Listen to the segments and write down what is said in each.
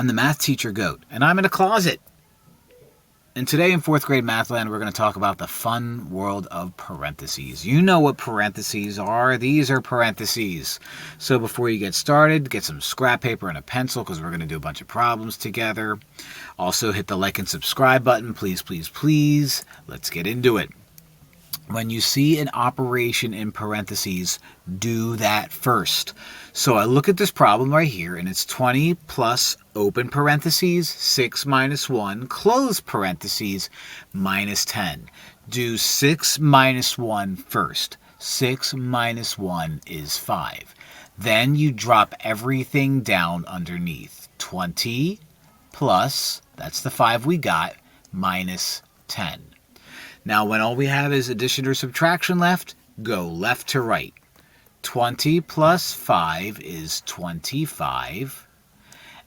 I'm the math teacher Goat, and I'm in a closet. And today in 4th grade math land, we're going to talk about the fun world of parentheses. You know what parentheses are. These are parentheses. So before you get started, get some scrap paper and a pencil because we're going to do a bunch of problems together. Also hit the like and subscribe button. Please, please, please. Let's get into it. When you see an operation in parentheses, do that first. So I look at this problem right here, and it's 20 plus open parentheses, 6 minus 1, close parentheses, minus 10. Do 6 minus 1 first. 6 minus 1 is 5. Then you drop everything down underneath. 20 plus, that's the 5 we got, minus 10. Now, when all we have is addition or subtraction left, go left to right. 20 plus 5 is 25.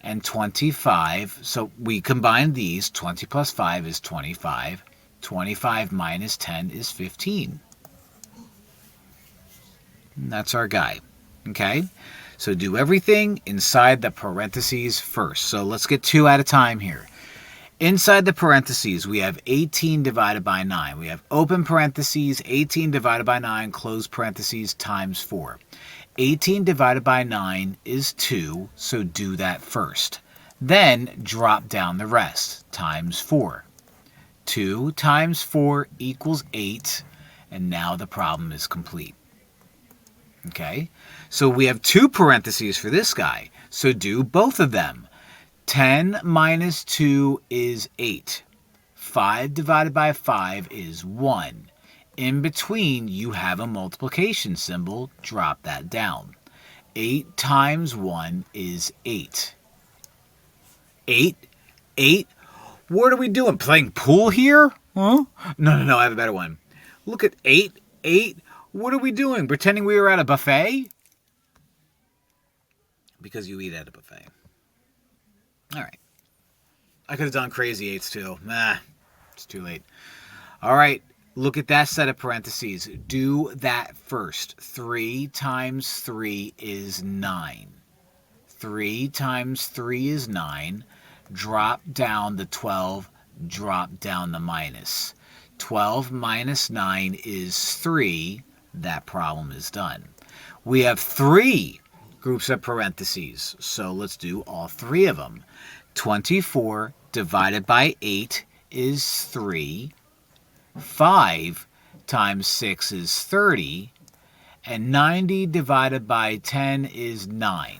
And 25, so we combine these. 20 plus 5 is 25. 25 minus 10 is 15. And that's our guy. Okay? So do everything inside the parentheses first. So let's get 2 at a time here. Inside the parentheses, we have 18 divided by 9. We have open parentheses, 18 divided by 9, close parentheses, times 4. 18 divided by 9 is 2, so do that first. Then drop down the rest, times 4. 2 times 4 equals 8, and now the problem is complete. Okay, so we have 2 parentheses for this guy, so do both of them. 10 minus 2 is 8. 5 divided by 5 is 1. In between, you have a multiplication symbol. Drop that down. 8 times 1 is 8. 8? 8? What are we doing? Playing pool here? Huh? No, I have a better one. Look at 8. 8? What are we doing? Pretending we were at a buffet? Because you eat at a buffet. All right. I could have done crazy 8s too. Nah, it's too late. All right. Look at that set of parentheses. Do that first. 3 times 3 is 9. 3 times 3 is 9. Drop down the 12. Drop down the minus. 12 minus 9 is 3. That problem is done. We have 3 groups of parentheses, so let's do all 3 of them. 24 divided by 8 is 3. 5 times 6 is 30. And 90 divided by 10 is 9.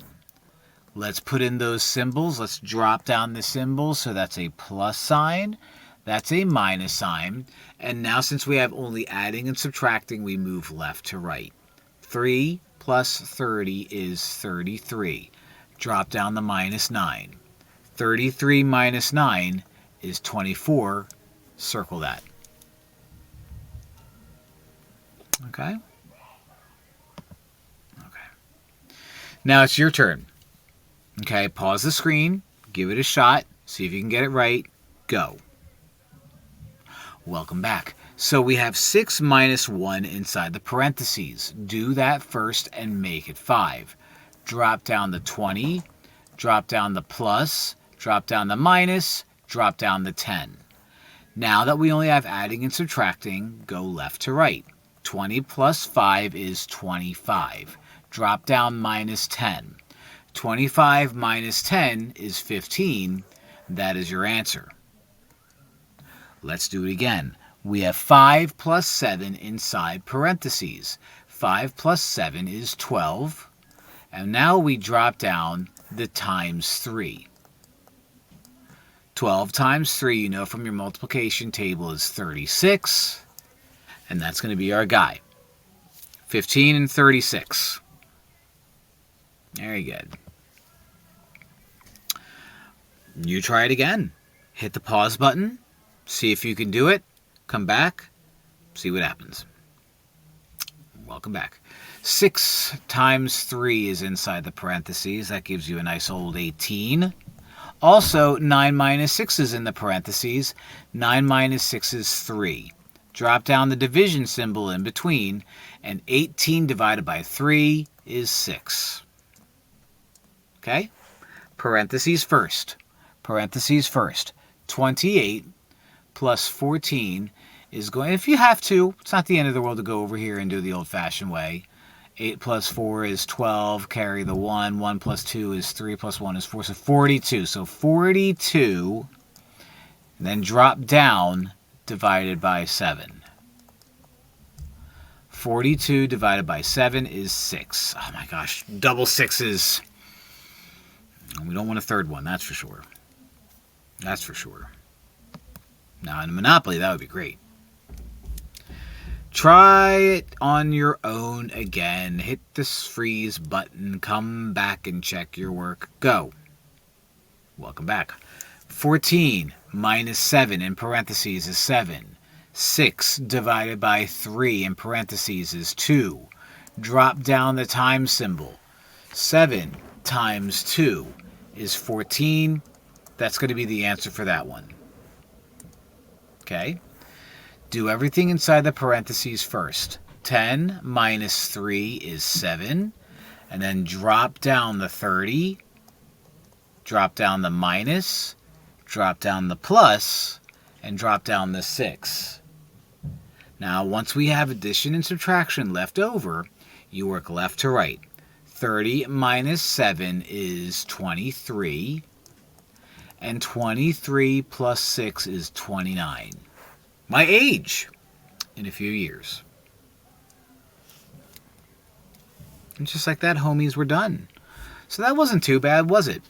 Let's put in those symbols. Let's drop down the symbols. So that's a plus sign. That's a minus sign. And now since we have only adding and subtracting, we move left to right. 3 plus 30 is 33. Drop down the minus 9. 33 minus 9 is 24. Circle that. Okay? Okay. Now it's your turn. Okay, pause the screen. Give it a shot. See if you can get it right. Go. Welcome back. So we have 6 minus 1 inside the parentheses. Do that first and make it 5. Drop down the 20. Drop down the plus. Drop down the minus. Drop down the 10. Now that we only have adding and subtracting, go left to right. 20 plus 5 is 25. Drop down minus 10. 25 minus 10 is 15. That is your answer. Let's do it again. We have 5 plus 7 inside parentheses. 5 plus 7 is 12. And now we drop down the times 3. 12 times 3, you know from your multiplication table, is 36. And that's going to be our guy. 15 and 36. Very good. You try it again. Hit the pause button. See if you can do it. Come back. See what happens. Welcome back. 6 times 3 is inside the parentheses. That gives you a nice old 18. Also, 9 minus 6 is in the parentheses. 9 minus 6 is 3. Drop down the division symbol in between, and 18 divided by 3 is 6. Okay? Parentheses first. parentheses first. 28 plus 14 is going, if you have to, it's not the end of the world to go over here and do the old-fashioned way. 8 plus 4 is 12, carry the 1. 1 plus 2 is 3, plus 1 is 4, so 42. So 42, and then drop down, divided by 7. 42 divided by 7 is 6. Oh my gosh, double sixes. We don't want a third one, that's for sure. That's for sure. Now in Monopoly, that would be great. Try it on your own again. Hit this freeze button. Come back and check your work. Go. Welcome back. 14 minus 7 in parentheses is 7. 6 divided by 3 in parentheses is 2. Drop down the time symbol. 7 times 2 is 14. That's going to be the answer for that one. Okay? Do everything inside the parentheses first. 10 minus 3 is 7. And then drop down the 30. Drop down the minus. Drop down the plus. And drop down the 6. Now, once we have addition and subtraction left over, you work left to right. 30 minus 7 is 23. And 23 plus 6 is 29. My age in a few years. And just like that, homies, we're done. So that wasn't too bad, was it?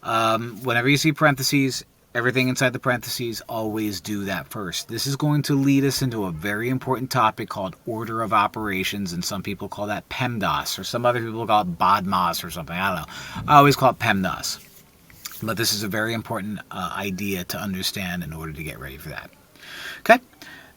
Whenever you see parentheses, everything inside the parentheses, always do that first. This is going to lead us into a very important topic called order of operations, and some people call that PEMDAS, or some other people call it BODMAS or something. I don't know. I always call it PEMDAS. But this is a very important idea to understand in order to get ready for that. Okay,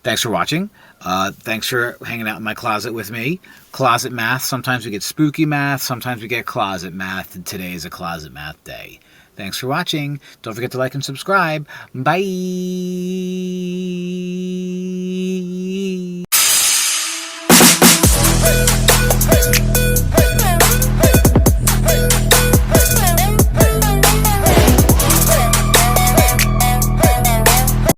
thanks for watching. Thanks for hanging out in my closet with me. Closet math. Sometimes we get spooky math. Sometimes we get closet math. And today is a closet math day. Thanks for watching. Don't forget to like and subscribe. Bye. Hey, hey.